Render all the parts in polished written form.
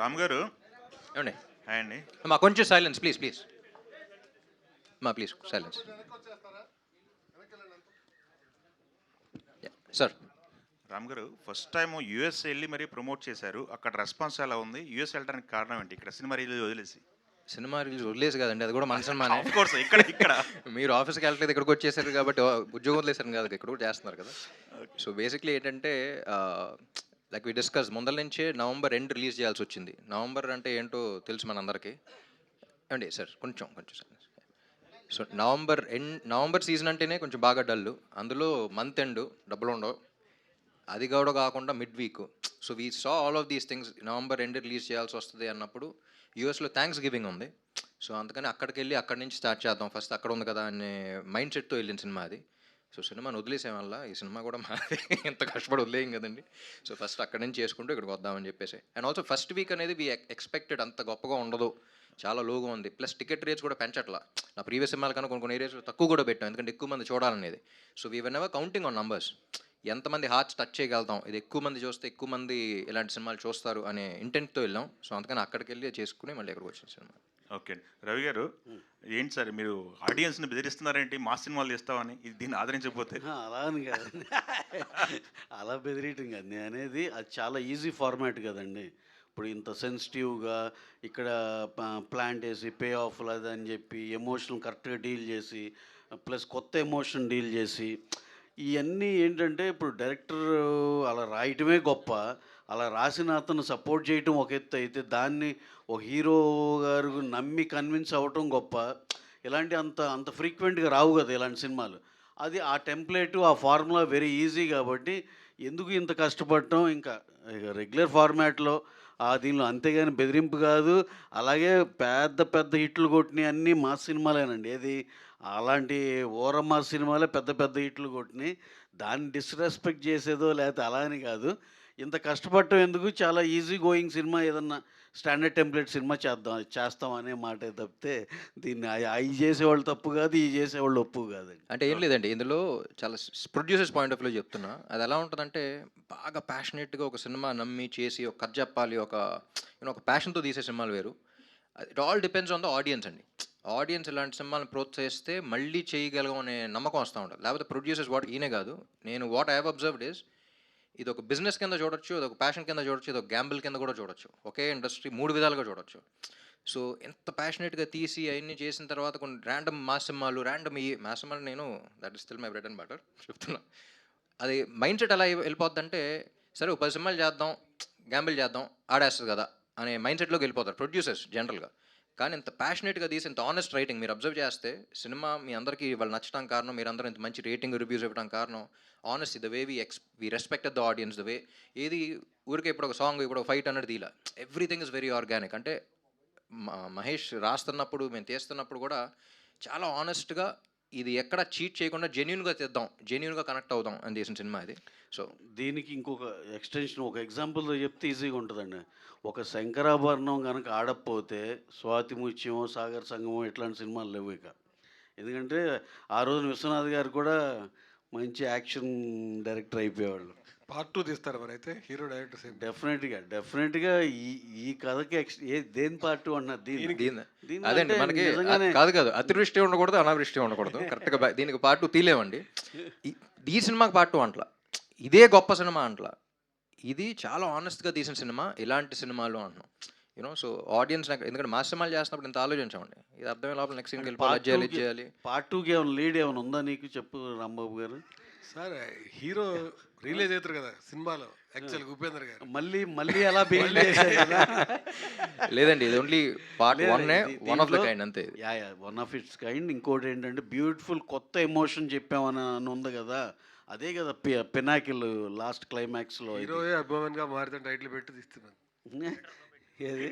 రామ్ గారు ఏమండి హాయ్ అండి. మా కొంచెం silence please please please silence sir. Ram గారు ఫస్ట్ టైం యూఎస్ వెళ్ళి మరీ ప్రమోట్ చేశారు. అక్కడ రెస్పాన్స్ ఎలా ఉంది? యూఎస్ వెళ్ళడానికి కారణం ఏంటి? ఇక్కడ సినిమా రిలీజ్ వదిలేసి. సినిమా రిలీజ్ వదిలేసి కదండి, అది కూడా మన సినిమానే. ఆఫ్ కోర్స్ ఇక్కడ ఇక్కడ మీరు ఆఫీస్కి వెళ్ళట్లేదు, ఇక్కడికి వచ్చేసారు కాబట్టి ఉద్యోగం వదిలేసారు కదా, ఇక్కడ కూడా చేస్తున్నారు కదా. సో బేసిక్లీ ఏంటంటే లైక్ వి డిస్కస్ ముందల నుంచే నవంబర్ ఎండ్ రిలీజ్ చేయాల్సి వచ్చింది. నవంబర్ అంటే ఏంటో తెలుసు మనందరికీ అండి సార్. కొంచెం సార్. సో నవంబర్ సీజన్ అంటేనే కొంచెం బాగా డల్. అందులో మంత్ ఎండ్ డబ్బులు ఉండవు, అది కూడా కాకుండా mid week. So we saw all of these things. November end release చేయాల్సి వస్తుంది అన్నప్పుడు యూఎస్లో థ్యాంక్స్ గివింగ్ ఉంది. సో అందుకని అక్కడికి వెళ్ళి అక్కడి నుంచి స్టార్ట్ చేద్దాం, ఫస్ట్ అక్కడ ఉంది కదా అనే మైండ్ సెట్తో వెళ్ళిన సినిమా అది. సో సినిమాని వదిలేసే వల్ల ఈ సినిమా కూడా మాది ఎంత కష్టపడి వదిలేయం కదండి. సో ఫస్ట్ అక్కడి నుంచి చేసుకుంటూ ఇక్కడికి వద్దామని చెప్పేసి. అండ్ ఆల్సో ఫస్ట్ వీక్ అనేది వీ ఎక్స్పెక్టెడ్ అంత గొప్పగా ఉండదు, చాలా లోగా ఉంది. ప్లస్ టికెట్ రేట్స్ కూడా పెంచట్లా. నా ప్రీవియస్ సినిమాల కన్నా కొన్ని ఏరియాస్లో తక్కువ కూడా పెట్టాం, ఎందుకంటే ఎక్కువ మంది చూడాలనేది. So we were never counting on numbers, ఎంతమంది హార్ట్స్ టచ్ చేయగలుగుతాం, ఇది ఎక్కువ మంది చూస్తే ఎక్కువ మంది ఇలాంటి సినిమాలు చూస్తారు అనే ఇంటెంట్తో వెళ్ళాం. సో అందుకని అక్కడికి వెళ్ళి చేసుకుని మళ్ళీ ఇక్కడికి వచ్చిన సినిమా. ఓకే రవి గారు, ఏంటి సార్ మీరు ఆడియన్స్ని బెదిరిస్తున్నారేంటి? మా సినిమాలు చేస్తామని, ఇది దీన్ని ఆదరించకపోతే? అలా అని కాదండి, అలా బెదిరియటం కాదు నేను అనేది. అది చాలా ఈజీ ఫార్మాట్ కదండి. ఇప్పుడు ఇంత సెన్సిటివ్గా ఇక్కడ ప్లాన్ చేసి పే ఆఫ్ లేదని చెప్పి ఎమోషన్ కరెక్ట్గా డీల్ చేసి ప్లస్ కొత్త ఎమోషన్ డీల్ చేసి ఇవన్నీ ఏంటంటే ఇప్పుడు డైరెక్టర్ అలా రాయటమే గొప్ప, అలా రాసిన అతను సపోర్ట్ చేయటం ఒక ఎత్తు అయితే దాన్ని ఒక హీరో గారు నమ్మి కన్విన్స్ అవ్వటం గొప్ప. ఇలాంటి అంత అంత ఫ్రీక్వెంట్గా రావు కదా ఇలాంటి సినిమాలు. అది ఆ టెంప్లెట్ ఆ ఫార్ములా వెరీ ఈజీ కాబట్టి ఎందుకు ఇంత కష్టపడటం. ఇంకా రెగ్యులర్ ఫార్మాట్లో దీనిలో అంతేగాని బెదిరింపు కాదు. అలాగే పెద్ద పెద్ద హిట్లు కొట్టినవి అన్నీ మా సినిమాలేనండి. ఏది అలాంటి ఓరమ్మ సినిమాలే పెద్ద పెద్ద హిట్లు కొట్టినాయి. దాన్ని డిస్రెస్పెక్ట్ చేసేదో లేకపోతే అలా అని కాదు. ఇంత కష్టపడటం ఎందుకు, చాలా ఈజీ గోయింగ్ సినిమా ఏదన్నా స్టాండర్డ్ టెంప్లెట్ సినిమా చేస్తాం అనే మాటే తప్పితే దీన్ని అవి చేసేవాళ్ళు తప్పు కాదు, ఈ చేసేవాళ్ళు ఒప్పు కాదండి. అంటే ఏం లేదండి, ఇందులో చాలా ప్రొడ్యూసర్స్ పాయింట్ ఆఫ్ వ్యూ చెప్తున్నా. అది ఎలా ఉంటుందంటే బాగా ప్యాషనెట్గా ఒక సినిమా నమ్మి చేసి ఒక కథ చెప్పాలి, ఒక ప్యాషన్తో తీసే సినిమాలు వేరు. It all depends on the audience అండి. ఆడియన్స్ ఇలాంటి సినిమాలను ప్రోత్సహిస్తే మళ్ళీ చేయగలం అనే నమ్మకం వస్తూ ఉంటుంది. లేకపోతే ప్రొడ్యూసర్స్ ఈయనే కాదు, నేను what I have observed is ఇది ఒక బిజినెస్ కింద చూడొచ్చు, ఇది ఒక ప్యాషన్ కింద చూడొచ్చు, ఇది ఒక గ్యాంబుల్ కింద కూడా చూడొచ్చు. ఒకే ఇండస్ట్రీ 3 విధాలుగా చూడొచ్చు. సో ఎంత ప్యాషనేట్గా తీసి అవన్నీ చేసిన తర్వాత కొన్ని ర్యాండమ్ మాస్ సినిమాలు నేను that is still my bread and butter చెప్తున్నా. అది మైండ్ సెట్ ఎలా వెళ్ళిపోద్దంటే, సరే ఒక 10 సినిమాలు చేద్దాం, గ్యాంబుల్ చేద్దాం, ఆడేస్తుంది కదా అనే మైండ్ సెట్లోకి వెళ్ళిపోతారు ప్రొడ్యూసర్స్ జనరల్గా. కానీ ఇంత ప్యాషనేట్గా తీసి ఇంత ఆనెస్ట్ రైటింగ్ మీరు అబ్జర్వ్ చేస్తే సినిమా మీ అందరికీ వాళ్ళు నచ్చడం కారణం, మీరు అందరూ ఇంత మంచి రేటింగ్ రివ్యూస్ ఇవ్వడం కారణం honest. The way we respected the audience, the way ఏది ఊరికే ఇప్పుడు ఒక సాంగ్ ఇప్పుడు ఒక ఫైట్ అన్నది తీలా, ఎవ్రీథింగ్ ఇస్ వెరీ ఆర్గానిక్. అంటే మహేష్ రాస్తున్నప్పుడు మేము తీస్తున్నప్పుడు కూడా చాలా ఆనెస్ట్గా ఇది ఎక్కడ చీట్ చేయకుండా జెన్యున్గా తీద్దాం, జెన్యున్గా కనెక్ట్ అవుదాం అని చేసిన సినిమా ఇది. సో దీనికి ఇంకొక ఎక్స్టెన్షన్ ఒక ఎగ్జాంపుల్తో చెప్తే ఈజీగా ఉంటుందండి. ఒక శంకరాభరణం కనుక ఆడకపోతే స్వాతి ముత్యమో సాగర్ సంగమో ఇట్లాంటి సినిమాలు లేవు ఇక. ఎందుకంటే ఆ రోజున విశ్వనాథ్ గారు కూడా మంచి యాక్షన్ డైరెక్టర్ అయిపోయేవాళ్ళు. పార్ట్ 2 తీస్తారు మరి అయితే హీరో డైరెక్టర్ సేమ్. డెఫినెట్గా ఈ కథకి దేని పార్ట్ 2 అన్నారు అదండి మనకి కాదు అతివృష్టి ఉండకూడదు, అనావృష్టి ఉండకూడదు. కరెక్ట్గా దీనికి పార్ట్ 2 తీలేమండి. ఈ సినిమాకి పార్ట్ 2 అంట్లా, ఇదే గొప్ప సినిమా అంట్లా. ఇది చాలా ఆనెస్ట్గా తీసిన సినిమా, ఇలాంటి సినిమాలు అంటున్నాం యూనో. సో ఆడియన్స్ ఎందుకంటే మా సినిమాలు చేస్తున్నప్పుడు ఇంత ఆలోచించామండి, ఇది అర్థమే లోపల నెక్స్ట్ సీన్కి వెళ్ళిపోవాలి, చేయాలి. పార్ట్ 2కి ఏమైనా లీడ్ ఏమైనా ఉందా నీకు చెప్పు రాంబాబు గారు. సార్ హీరో రిలీజ్ అవుతారు కదా సినిమాలో యాక్చువల్గా ఉపేంద్ర గారు మళ్ళీ ఎలా బిహేవ్ చేశారు కదా. లేదండి, ఇది only part 1 one of the kind అంతే. One of its kind. ఇంకోటి ఏంటంటే బ్యూటిఫుల్ కొత్త ఎమోషన్ చెప్పామని ఉంది కదా, అదే కదా పినాకిల్ లాస్ట్ క్లైమాక్స్లో హీరోయే అభిమానిగా మారితే టైటిల్ పెట్టి తీస్తున్నాను. ఏది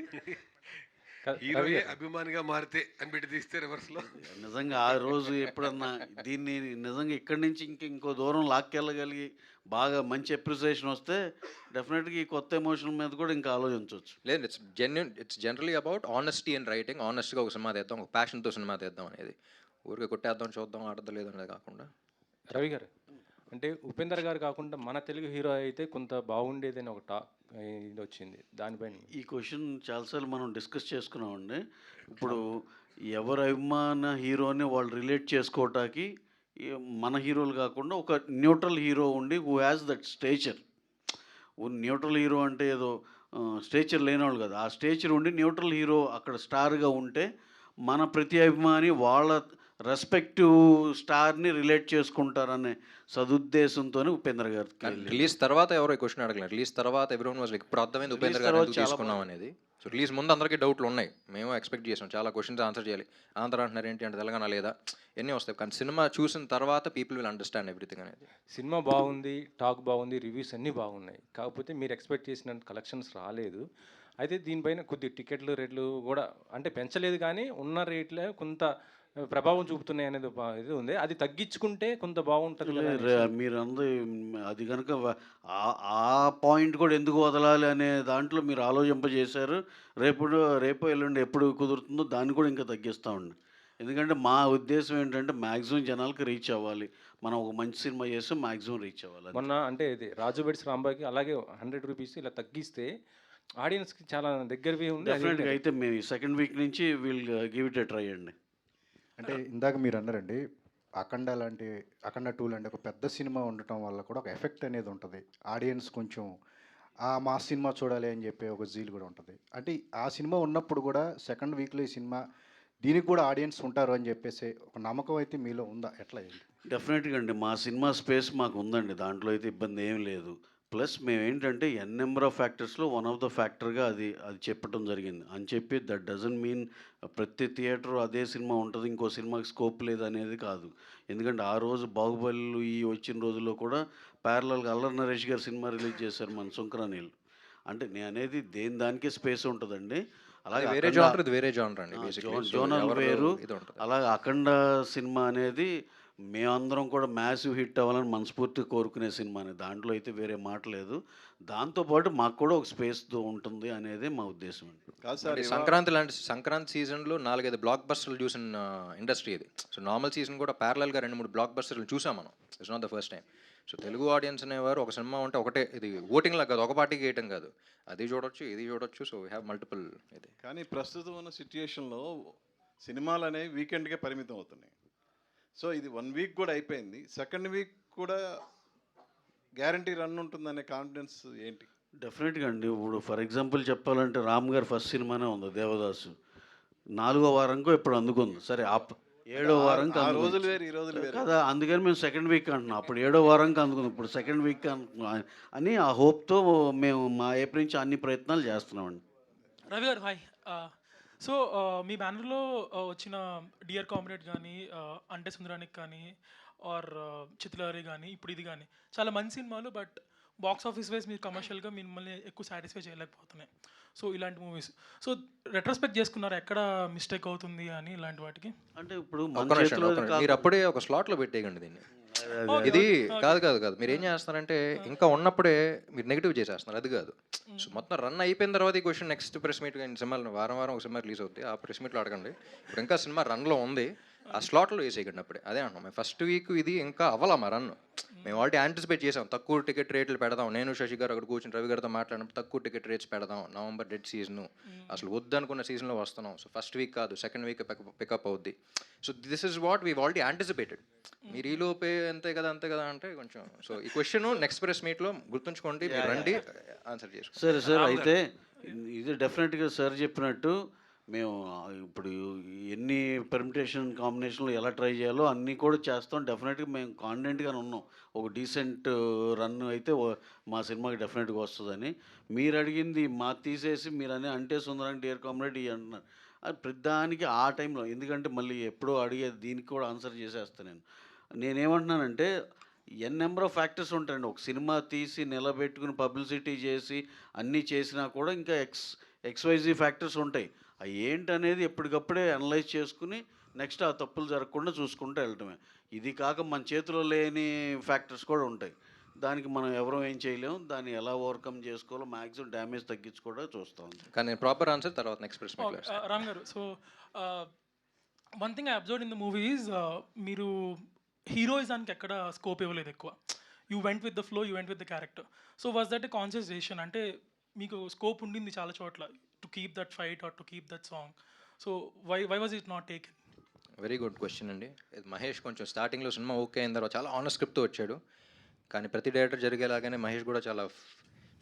హీరోయే అభిమానిగా మారితే అని పెట్టి తీస్తే రివర్స్లో. నిజంగా ఆ రోజు ఎప్పుడన్నా దీన్ని నిజంగా ఇక్కడి నుంచి ఇంకో దూరం లాక్కెళ్ళగలిగి బాగా మంచి అప్రిసియేషన్ వస్తే డెఫినెట్గా ఈ కొత్త ఎమోషన్ మీద కూడా ఇంకా ఆలోచించవచ్చు. లేదు, it's generally about honesty and writing. ఆనెస్ట్గా ఒక సినిమా తీద్దాం, ఒక ప్యాషన్తో సినిమా తీద్దాం అనేది. ఊరికే కొట్టేద్దాం చూద్దాం ఆడద్దు లేదు అనేది కాకుండా. రవి గారు అంటే ఉపేందర్ గారు కాకుండా మన తెలుగు హీరో అయితే కొంత బాగుండేదని ఒక ఇది వచ్చింది దానిపైన. ఈ క్వశ్చన్ చాలాసార్లు మనం డిస్కస్ చేసుకున్నామండి. ఇప్పుడు ఎవరి అభిమాన హీరోని వాళ్ళు రిలేట్ చేసుకోవటానికి మన హీరోలు కాకుండా ఒక న్యూట్రల్ హీరో ఉండి who has that stature. Neutral hero అంటే ఏదో స్టేచర్ లేనివాళ్ళు కదా, ఆ స్టేచర్ ఉండి న్యూట్రల్ హీరో అక్కడ స్టార్గా ఉంటే మన ప్రతి అభిమాని వాళ్ళ రెస్పెక్టివ్ స్టార్ని రిలేట్ చేసుకుంటారనే సదుద్దేశంతోనే ఉపేంద్ర గారికి రిలీజ్ తర్వాత ఎవరో క్వశ్చన్ అడగలేదు. రిలీజ్ తర్వాత ఎవరోన్ వాజ్ లైక్ ఇప్పుడు అర్థమైంది ఉపేంద్ర గారు ఎందుకు తీసుకున్నాం అనేది. సో రిలీజ్ ముందు అందరికీ డౌట్లు ఉన్నాయి, మేము ఎక్స్పెక్ట్ చేసాం చాలా క్వశ్చన్స్ ఆన్సర్ చేయాలి. ఆంధ్ర అంటున్నారు ఏంటి అంటే తెలంగాణ లేదా ఎన్ని వస్తాయి, కానీ సినిమా చూసిన తర్వాత పీపుల్ విల్ అండర్స్టాండ్ ఎవ్రీథింగ్ అనేది. సినిమా బాగుంది, టాక్ బాగుంది, రివ్యూస్ అన్నీ బాగున్నాయి, కాకపోతే మీరు ఎక్స్పెక్ట్ చేసిన కలెక్షన్స్ రాలేదు. అయితే దీనిపైన కొద్ది టికెట్లు రేట్లు కూడా అంటే పెంచలేదు, కానీ ఉన్న రేట్లే కొంత ప్రభావం చూపుతున్నాయి అనేది ఇది ఉంది. అది తగ్గించుకుంటే కొంత బాగుంటుంది కదా అనేసి. మీరందరూ అది కనుక ఆ పాయింట్ కూడా ఎందుకు వదలాలి అనే దాంట్లో మీరు ఆలోచింపజేశారు. రేపు ఎల్లుండి ఎప్పుడు కుదురుతుందో దాన్ని కూడా ఇంకా తగ్గిస్తామండి. ఎందుకంటే మా ఉద్దేశం ఏంటంటే మ్యాక్సిమం జనాలకు రీచ్ అవ్వాలి. మనం ఒక మంచి సినిమా చేస్తే మ్యాక్సిమం రీచ్ అవ్వాలి. మొన్న అంటే ఇది రాజు బెడ్స్ రాంబాకి అలాగే 100 రూపీస్ ఇలా తగ్గిస్తే ఆడియన్స్కి చాలా దగ్గరవి ఉంది. డెఫినెట్గా అయితే మేము ఈ సెకండ్ వీక్ నుంచి will give it a try అండి. అంటే ఇందాక మీరు అన్నారండి అఖండ 2 లాంటి ఒక పెద్ద సినిమా ఉండటం వల్ల కూడా ఒక ఎఫెక్ట్ అనేది ఉంటుంది. ఆడియన్స్ కొంచెం మా సినిమా చూడాలి అని చెప్పి ఒక జీల్ కూడా ఉంటుంది. అంటే ఆ సినిమా ఉన్నప్పుడు కూడా సెకండ్ వీక్లో ఈ సినిమా దీనికి కూడా ఆడియన్స్ ఉంటారు అని చెప్పేసి ఒక నమ్మకం అయితే మీలో ఉందా, ఎట్లా ఏంటి? డెఫినెట్గా అండి, మా సినిమా స్పేస్ మాకు ఉందండి, దాంట్లో అయితే ఇబ్బంది ఏం లేదు. ప్లస్ మేము ఏంటంటే ఎన్ నెంబర్ ఆఫ్ ఫ్యాక్టర్స్లో వన్ ఆఫ్ ద ఫ్యాక్టర్గా అది చెప్పడం జరిగింది అని చెప్పి దట్ డజంట్ మీన్ ప్రతి థియేటర్ అదే సినిమా ఉంటుంది ఇంకో సినిమాకి స్కోప్ లేదు అనేది కాదు. ఎందుకంటే ఆ రోజు బాహుబలి వచ్చిన రోజుల్లో కూడా ప్యారలల్గా అల్లరి నరేష్ గారు సినిమా రిలీజ్ చేశారు మన సుంకరానీళ్ళు. అంటే నేను అనేది దానికే స్పేస్ ఉంటుందండి. అలాగే వేరే జానర్, ఇది వేరే జానర్ అండి, జోనల్ వేరు. ఇది ఉంటుంది. అలాగే అఖండ సినిమా అనేది మేమందరం కూడా మ్యాసివ్ హిట్ అవ్వాలని మనస్ఫూర్తిగా కోరుకునే సినిమాని, దాంట్లో అయితే వేరే మాట లేదు. దాంతోపాటు మాకు కూడా ఒక స్పేస్ ఉంటుంది అనేది మా ఉద్దేశం అండి. కాదు సార్, సంక్రాంతి లాంటి సంక్రాంతి సీజన్లో 4-5 బ్లాక్ బస్టర్లు చూసిన ఇండస్ట్రీ ఇది. సో నార్మల్ సీజన్ కూడా ప్యారలల్గా 2-3 బ్లాక్ బస్టర్లు చూసాం మనం. It's not the first time. So Telugu audience అనేవారు ఒక సినిమా ఉంటే ఒకటే, ఇది ఓటింగ్ లాగా కాదు, ఒక పార్టీకి వేయటం కాదు, అది చూడొచ్చు ఇది చూడొచ్చు. So we have multiple. ఇది కానీ ప్రస్తుతం ఉన్న సిచ్యుయేషన్లో సినిమాలు అనేవి వీకెండ్కే పరిమితం అవుతున్నాయి. సో ఇది 1 వీక్ కూడా అయిపోయింది, సెకండ్ వీక్ కూడా గ్యారంటీ రన్ ఉంటుందనే కాన్ఫిడెన్స్ ఏంటి? డెఫినెట్గా అండి. ఇప్పుడు ఫర్ ఎగ్జాంపుల్ చెప్పాలంటే రామ్ గారు ఫస్ట్ సినిమానే ఉంది దేవదాసు, 4వ వారంకో ఇప్పుడు అందుకుంది. సరే 7వ వారంకి ఆ రోజులు వేరు ఈ రోజులు వేరు కదా, అందుకని మేము సెకండ్ వీక్ అంటున్నాం. అప్పుడు 7వ వారంకి అందుకుంది, ఇప్పుడు సెకండ్ వీక్ అని ఆ హోప్తో మేము మా ఏప్రిల్ నుంచి అన్ని ప్రయత్నాలు చేస్తున్నామండి. రవి గారు హాయ్. సో మీ బ్యానర్లో వచ్చిన డియర్ కామ్రేడ్ కానీ అంటే సుందరానికి కానీ ఆర్ చిత్రలహరి కానీ ఇప్పుడు ఇది కానీ చాలా మంచి సినిమాలు, బట్ బాక్స్ ఆఫీస్ వైజ్ మీరు కమర్షియల్గా మిమ్మల్ని ఎక్కువ సాటిస్ఫై చేయలేకపోతున్నాయి. సో ఇలాంటి మూవీస్ సో రెట్రోస్పెక్ట్ చేసుకున్నారు ఎక్కడ మిస్టేక్ అవుతుంది అని ఇలాంటి వాటికి? అంటే ఇప్పుడు మీరు అప్పుడే ఒక స్లాట్లో పెట్టేయండి దీన్ని. ఇది కాదు మీరు ఏం చేస్తున్నారంటే ఇంకా ఉన్నప్పుడే మీరు నెగిటివ్ చేసేస్తున్నారు, అది కాదు. సో మొత్తం రన్ అయిపోయిన తర్వాత ఈ క్వశ్చన్ నెక్స్ట్ ప్రెస్ మీట్ సినిమాలు వారం ఒక సినిమా రిలీజ్ అవుతుంది, ఆ ప్రెస్ మీట్లో అడగండి. ఇప్పుడు ఇంకా సినిమా రన్లో ఉంది, ఆ స్లాట్లో వేసేయకండి అప్పుడే. అదే అంటున్నాం, మేము ఫస్ట్ వీక్ ఇది ఇంకా అవ్వాలా మా రన్. మేము ఆల్రెడీ యాంటిసిపేట్ చేసాం, తక్కువ టికెట్ రేట్లు పెడదాం. నేను శశి గారు అక్కడ కూర్చొని రవి గారితో మాట్లాడినప్పుడు తక్కువ టికెట్ రేట్స్ పెడదాం, నవంబర్ డెడ్ సీజను, అసలు వద్దనుకున్న సీజన్లో వస్తున్నాం. సో ఫస్ట్ వీక్ కాదు సెకండ్ వీక్ పికప్ అవుద్ది. So this is what we already anticipated. మీరు ఈ లోపే అంతే కదా అంటే కొంచెం. సో ఈ క్వశ్చన్ నెక్స్ట్ ప్రెస్ మీట్లో గుర్తుంచుకోండి, మీరు రండి ఆన్సర్ చేసుకోండి. సరే సార్, అయితే ఇది డెఫినెట్గా సార్ చెప్పినట్టు మేము ఇప్పుడు ఎన్ని పెర్మిటేషన్ కాంబినేషన్లు ఎలా ట్రై చేయాలో అన్నీ కూడా చేస్తాం. డెఫినెట్గా మేము కాన్ఫిడెంట్గానే ఉన్నాం, ఒక డీసెంట్ రన్ అయితే మా సినిమాకి డెఫినెట్గా వస్తుందని. మీరు అడిగింది మా తీసేసి మీరు అంటే సుందరానికి డియర్ కామ్రేడ్ ఇవి అంటున్నారు, అది ప్రతిదానికి ఆ టైంలో. ఎందుకంటే మళ్ళీ ఎప్పుడో అడిగేది దీనికి కూడా ఆన్సర్ చేసేస్తాను. నేనేమంటున్నానంటే ఎన్ నెంబర్ ఆఫ్ ఫ్యాక్టర్స్ ఉంటాయండి. ఒక సినిమా తీసి నిలబెట్టుకుని పబ్లిసిటీ చేసి అన్నీ చేసినా కూడా ఇంకా ఎక్స్వైజీ ఫ్యాక్టర్స్ ఉంటాయి. అవి ఏంటనేది ఎప్పటికప్పుడే అనలైజ్ చేసుకుని నెక్స్ట్ ఆ తప్పులు జరగకుండా చూసుకుంటూ వెళ్ళటమే. ఇది కాక మన చేతిలో లేని ఫ్యాక్టర్స్ కూడా ఉంటాయి, దానికి మనం ఎవరూ ఏం చేయలేము. దాన్ని ఎలా ఓవర్కమ్ చేసుకోవాలో మ్యాక్సిమం డ్యామేజ్ తగ్గించుకోవడం చూస్తాం. కానీ ప్రాపర్ ఆన్సర్ తర్వాత నెక్స్ట్ ప్రెస్ మీట్లో. రామ్ గారు, so one thing I observe in the movie is మీరు హీరోయిజానికి ఎక్కడ స్కోప్ ఇవ్వలేదు ఎక్కువ. You went with the flow, you went with the character. So was that a conscious decision? అంటే మీకు స్కోప్ ఉండింది చాలా చోట్ల to keep that fight or to keep that song. So why was it not taken? Very good question అండి. ఇది మహేష్ కొంచెం స్టార్టింగ్లో cinema okay అయిన తర్వాత చాలా ఆనెస్ట్ స్క్రిప్ట్తో వచ్చాడు. కానీ ప్రతి డైరెక్టర్ జరిగేలాగానే మహేష్ కూడా చాలా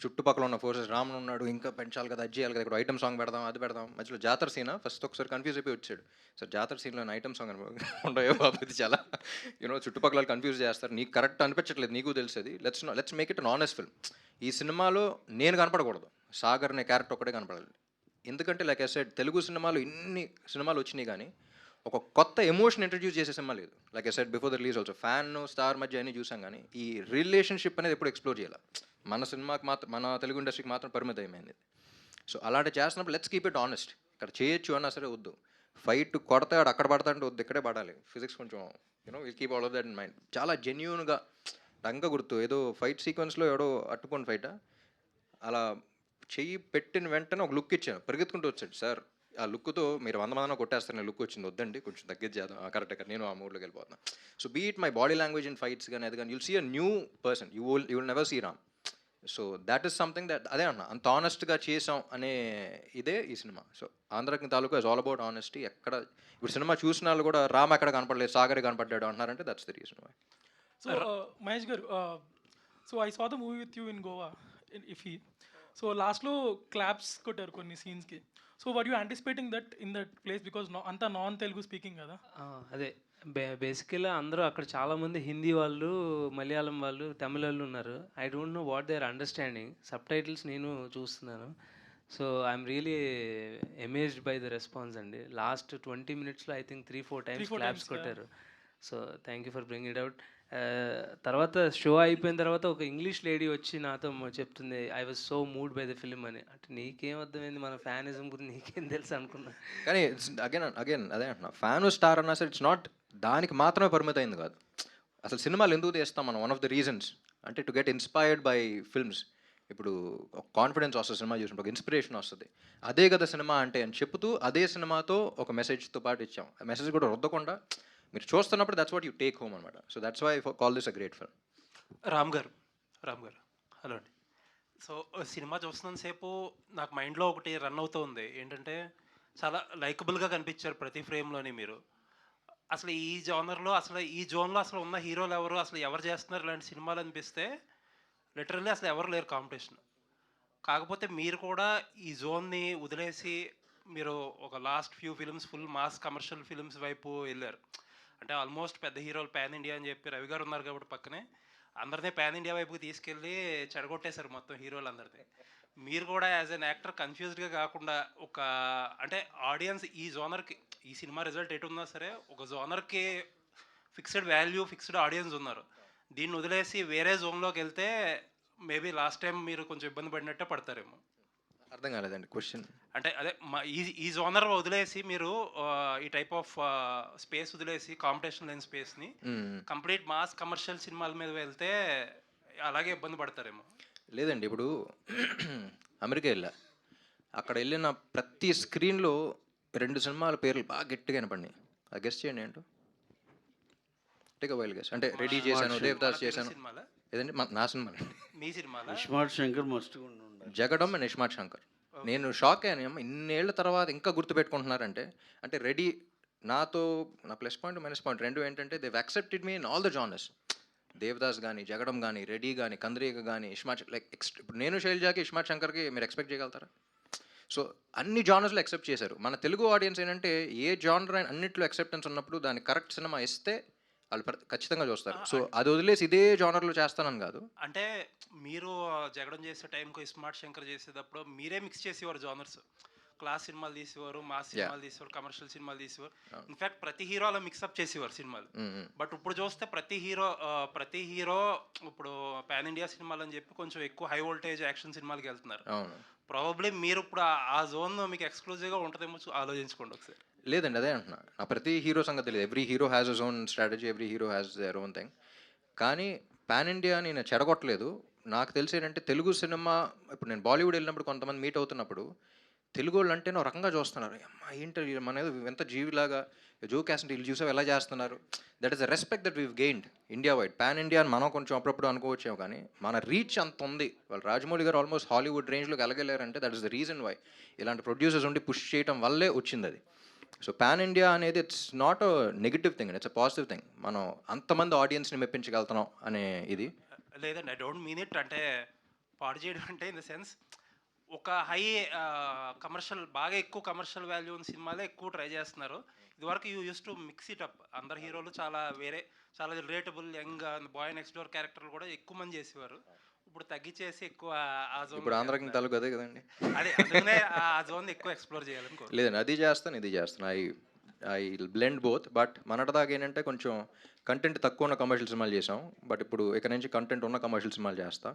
చుట్టుపక్కల ఉన్న ఫోర్సెస్, రామన్ ఉన్నాడు, ఇంకా పెంచాలి కదా, అది చేయాలి కదా, ఇక్కడ ఐటమ్ సాంగ్ పెడదాం, అది పెడదాం, మధ్యలో జాతర సీన్ ఫస్ట్ ఒకసారి కన్ఫ్యూజ్ అయిపోయి వచ్చాడు. సార్ జాతర సీన్లో ఐటమ్ సాంగ్ ఉండయో బాబు, ఇది చాలా చుట్టుపక్కల కన్ఫ్యూజ్ చేస్తారు, నీకు కరెక్ట్ అనిపించట్లేదు, నీకు తెలుస్తుంది, let's make it an honest film. ఈ సినిమాలో నేను కనపడకూడదు, సాగర్ అనే క్యారెక్టర్ ఒక్కడే కనపడాలి. ఎందుకంటే లైక్ ఐ సెడ్, తెలుగు సినిమాలు ఇన్ని సినిమాలు వచ్చినాయి కానీ ఒక కొత్త ఎమోషన్ ఇంట్రడ్యూస్ చేసే సినిమా లేదు. Like I said before the release also, fan star మధ్య అన్ని చూసాం కానీ ఈ రిలేషన్షిప్ అనేది ఎప్పుడు ఎక్స్ప్లోర్ చేయాలి. మన సినిమాకి మాత్రం, మన తెలుగు ఇండస్ట్రీకి మాత్రం పరిమితమైంది. సో అలాంటి చేస్తున్నప్పుడు లెట్స్ కీప్ ఇట్ ఆనెస్ట్. ఇక్కడ చేయొచ్చు అన్నా సరే వద్దు, ఫైట్ కొడతాడు అక్కడ పడతాడంటే వద్దు, ఇక్కడే పడాలి. ఫిజిక్స్ కొంచెం will keep all of that in mind. చాలా జెన్యూన్గా డంక గుర్తు, ఏదో ఫైట్ సీక్వెన్స్లో ఎవడో అట్టుకొని ఫైటా అలా చెయ్యి పెట్టిన వెంటనే ఒక లుక్ ఇచ్చాను, పరిగెత్తుకుంటూ వచ్చాడు. సార్ ఆ లుక్తో మీరు 100 మందిన కొట్టేస్తారు, నేను లుక్ వచ్చింది, వద్దండి కొంచెం తగ్గించేద్దాం, కరెక్ట్ నేను ఆ మూడ్లోకి వెళ్ళిపోతున్నాను. So beat my body language in fights కానీ అది కానీ you'll see a new person, you will never see Ram. So that is something that, అదే అన్న అంత ఆనెస్ట్గా చేసాం అనే ఇదే ఈ సినిమా. సో ఆంధ్రకి తాలూకు ఇస్ ఆల్ అబౌట్ ఆనెస్టీ. ఎక్కడ ఇప్పుడు సినిమా చూసిన వాళ్ళు కూడా రామ్ ఎక్కడ కనపడలేదు, సాగరే కనపడ్డాడు అంటున్నారంటే that's the reason why. So Mahesh garu, so I saw the movie with you in Goa if he. So లాస్ట్లో క్లాప్స్ కొట్టారు కొన్ని సీన్స్కి. So were you anticipating that in that place? Because అంతా నాన్ తెలుగు స్పీకింగ్ కదా. అదే బేసికల్గా అందరూ అక్కడ చాలామంది హిందీ వాళ్ళు, మలయాళం వాళ్ళు, తమిళ వాళ్ళు ఉన్నారు. I don't know what they are understanding. Subtitles నేను చూస్తున్నాను. So I'm really amazed by the response అండి. లాస్ట్ 20 minutesలో ఐ థింక్ 3-4 times క్లాప్స్ కొట్టారు. So thank you for bring it out. తర్వాత షో అయిపోయిన తర్వాత ఒక ఇంగ్లీష్ లేడీ వచ్చి నాతో చెప్తుంది, I was so moved by the film అని. అంటే నీకేం అర్థమైంది, మన ఫ్యానిజం గురించి నీకేం తెలుసు అనుకున్నా. కానీ అగైన్ అదే అంటున్నా, ఫ్యాన్ స్టార్ అన్నా సరే ఇట్స్ నాట్ దానికి మాత్రమే పరిమితమైంది కాదు. అసలు సినిమాలు ఎందుకు తీస్తాం మనం, వన్ ఆఫ్ ద రీజన్స్ అంటే to get inspired by films. ఇప్పుడు ఒక కాన్ఫిడెన్స్ వస్తుంది సినిమా చూసినప్పుడు, ఒక ఇన్స్పిరేషన్ వస్తుంది, అదే కదా సినిమా అంటే అని చెప్తూ అదే సినిమాతో ఒక మెసేజ్తో పాటు ఇచ్చాం. ఆ మెసేజ్ కూడా రుద్దకుండా మీరు చూస్తున్నప్పుడు that's what you take home అనమాట. So that's why call this a great film. Ram garu hello అండి. సో సినిమా చూస్తున్నంతసేపు నాకు మైండ్లో ఒకటి రన్ అవుతూ ఉంది, ఏంటంటే చాలా లైకబుల్గా కనిపించారు ప్రతి ఫ్రేమ్లోని మీరు. అసలు ఈ జోనర్లో, అసలు ఈ జోన్లో అసలు ఉన్న హీరోలు ఎవరు, అసలు ఎవరు చేస్తున్నారు ఇలాంటి సినిమాలు అనిపిస్తే లిటరల్లీ అసలు ఎవరు లేరు కాంపిటీషన్. కాకపోతే మీరు కూడా ఈ జోన్ని వదిలేసి మీరు ఒక last few films full mass commercial films వైపు వెళ్ళారు. అంటే ఆల్మోస్ట్ పెద్ద హీరోలు పాన్ ఇండియా అని చెప్పి రవి గారు ఉన్నారు కాబట్టి పక్కనే అందరినీ పాన్ ఇండియా వైపుకి తీసుకెళ్ళి చెడగొట్టేశారు మొత్తం హీరోలు అందరినీ. మీరు కూడా యాజ్ అన్ యాక్టర్ కన్ఫ్యూజ్డ్గా కాకుండా ఒక అంటే ఆడియన్స్ ఈ జోనర్కి, ఈ సినిమా రిజల్ట్ ఎటు ఉన్నా సరే ఒక జోనర్కి ఫిక్స్డ్ వాల్యూ, ఫిక్స్డ్ ఆడియన్స్ ఉన్నారు. దీన్ని వదిలేసి వేరే జోన్లోకి వెళ్తే మేబీ లాస్ట్ టైం మీరు కొంచెం ఇబ్బంది పడినట్టే పడతారేమో. అర్థం కాలేదండి క్వశ్చన్. అంటే అదే ఈ జోనర్ వదిలేసి మీరు ఈ టైప్ ఆఫ్ స్పేస్ వదిలేసి కాంపిటీషన్ లేని స్పేస్ని కంప్లీట్ మాస్ కమర్షియల్ సినిమాల మీద వెళ్తే అలాగే ఇబ్బంది పడతారేమో. లేదండి, ఇప్పుడు అమెరికా వెళ్ళా, అక్కడ వెళ్ళిన ప్రతి స్క్రీన్లో 2 సినిమాల పేర్లు బాగా గట్టిగా వినపడినాయి. అది గెస్ట్ చేయండి ఏంటో. Take wild guess. అంటే రెడీ చేశాను, దేవదాస్ చేశాను, ఏదండి నా సినిమా, మీ సినిమా ఇస్మార్ట్ శంకర్ మస్ట్ జగడం అండ్ ఇస్మార్ట్ శంకర్. నేను షాక్ అయ్యాను, ఇన్నేళ్ల తర్వాత ఇంకా గుర్తుపెట్టుకుంటున్నారంటే. అంటే రెడీ నాతో నా ప్లస్ పాయింట్ మైనస్ పాయింట్ రెండు ఏంటంటే they accepted me in all the genres. Devdas కానీ, జగడం కానీ, రెడీ కానీ, కంద్రీక కానీ, ఇస్మార్ట్ లైక్ ఇప్పుడు నేను శైలజాకి, ఇస్మార్ట్ శంకర్కి మీరు ఎక్స్పెక్ట్ చేయగలుగుతారా? సో అన్ని జానర్స్లో యాక్సెప్ట్ చేశారు. మన తెలుగు ఆడియన్స్ ఏంటంటే ఏ జానర్ అన్నింటిలో యాక్సెప్టెన్స్ ఉన్నప్పుడు దాని కరెక్ట్ సినిమా ఇస్తే వాళ్ళు ఖచ్చితంగా చూస్తారు. సో అది వదిలేసి ఇదే జానర్లో చేస్తానని కాదు. అంటే మీరు జగడం చేసే టైంకు ఇస్మార్ట్ శంకర్ చేసేటప్పుడు మీరే మిక్స్ చేసేవారు జానర్స్. క్లాస్ సినిమాలు తీసేవారు, మాస్ సినిమాలు తీసేవారు, కమర్షియల్ సినిమాలు తీసేవారు. ఇన్ఫాక్ట్ ప్రతి హీరో అలా మిక్సప్ చేసేవారు సినిమాలు. బట్ ఇప్పుడు చూస్తే ప్రతి హీరో ఇప్పుడు పాన్ ఇండియా సినిమాలు అని చెప్పి కొంచెం ఎక్కువ హై వోల్టేజ్ యాక్షన్ సినిమాలకి వెళ్తున్నారు. ప్రాబబ్లీ మీరు ఇప్పుడు ఆ జోన్ మీకు ఎక్స్క్లూజివ్గా ఉంటుందేమో ఆలోచించుకోండి ఒకసారి. లేదండి, అదే అంటున్నా, నా ప్రతి హీరో సంగతి తెలియదు. Every hero has his own strategy, every hero has their own thing. కానీ పాన్ ఇండియా నేను చెడగొట్టలేదు. నాకు తెలిసి ఏంటంటే తెలుగు సినిమా, ఇప్పుడు నేను బాలీవుడ్ వెళ్ళినప్పుడు కొంతమంది మీట్ అవుతున్నప్పుడు తెలుగు వాళ్ళు అంటేనే ఒక రకంగా చూస్తున్నారు. అమ్మా ఏంటి వీళ్ళు మన ఏదో ఎంత జీవిలాగా జోక్ వేస్తుంటే వీళ్ళు చూసావు ఎలా చేస్తున్నారు. That is the respect that weave gained India wide. Pan India అని మనం కొంచెం అప్పుడప్పుడు అనుకోవచ్చాము, కానీ మన రీచ్ అంత ఉంది. వాళ్ళు రాజమౌళి గారు ఆల్మోస్ట్ హాలీవుడ్ రేంజ్లోకి ఎలాగెళ్ళారంటే that is the reason why. ఇలాంటి ప్రొడ్యూసర్స్ ఉండి పుష్ చేయడం వల్లే వచ్చింది అది. సో పాన్ ఇండియా అనేది it's not a negative thing, it's a positive thing. మనం అంతమంది ఆడియన్స్ని మెప్పించగలుగుతున్నాం అనే ఇది. లేదండి, ఐ డోంట్ మీన్ ఇట్. అంటే పాడు చేయడం అంటే ఇన్ ద సెన్స్ ఒక హై కమర్షియల్, బాగా ఎక్కువ కమర్షియల్ వాల్యూ ఉన్న సినిమాలే ఎక్కువ ట్రై చేస్తున్నారు. ఇదివరకు you use to mix it up. అందరు హీరోలు చాలా చాలా relatable young boy next door క్యారెక్టర్లు కూడా ఎక్కువ మంది చేసేవారు. ఇప్పుడు తగ్గించేసి ఎక్కువ ఆ జోన్, ఇప్పుడు ఆంధ్రాకి తాలూకు అదే కదండి. అదే అందుకనే ఆ జోన్ ఎక్కువ ఎక్స్ప్లోర్ చేయాలనుకో. లేదండి, అది చేస్తాను ఇది చేస్తాను. I blend both. బట్ మొన్నటిదాకా ఏంటంటే కొంచెం కంటెంట్ తక్కువ ఉన్న కమర్షియల్ సినిమాలు చేసాం. బట్ ఇప్పుడు ఇక్కడ నుంచి కంటెంట్ ఉన్న కమర్షియల్ సినిమాలు చేస్తా.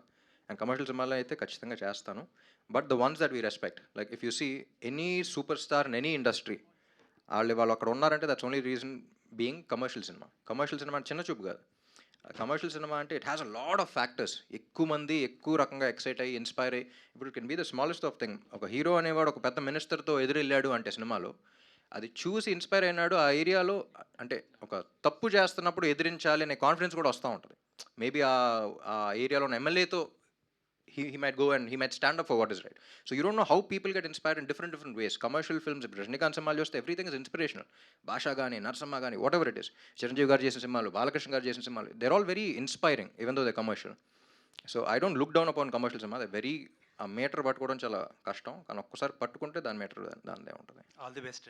అండ్ కమర్షియల్ సినిమాలు అయితే ఖచ్చితంగా చేస్తాను. But the ones that we respect, like if you see any super star in any industry, వాళ్ళు అక్కడ ఉన్నారంటే that's only reason being commercial cinema. Commercial cinema అంటే చిన్న చూపు కాదు. కమర్షియల్ సినిమా అంటే it has a lot of factors. ఎక్కువ మంది ఎక్కువ రకంగా ఎక్సైట్ అయ్యి ఇన్స్పైర్ అయ్యి, ఇప్పుడు it can be the smallest of thing. ఒక హీరో అనేవాడు ఒక పెద్ద మినిస్టర్తో ఎదురెళ్ళాడు అంటే సినిమాలో, అది చూసి ఇన్స్పైర్ అయినాడు. ఆ ఏరియాలో అంటే ఒక తప్పు చేస్తున్నప్పుడు ఎదిరించాలి అనే కాన్ఫిడెన్స్ కూడా వస్తూ ఉంటుంది. మేబీ ఆ ఏరియాలో ఉన్న ఎమ్మెల్యేతో he might go and he might stand up for what is right. So you don't know how people get inspired in different ways. Commercial films, Rajinikanth సినిమాలు చూస్తే everything is inspirational. భాషా కానీ నరసమ్మ కానీ whatever it is, చిరంజీవి గారు చేసిన సినిమాలు, బాలకృష్ణ గారు చేసిన సినిమాలు, they're all very inspiring even though they're commercial. So I don't look down upon commercial cinema. They're very ఆ మీటర్ పట్టుకోవడం చాలా కష్టం, కానీ ఒక్కసారి పట్టుకుంటే దాని మీటర్ దానిదే ఉంటుంది. All the best.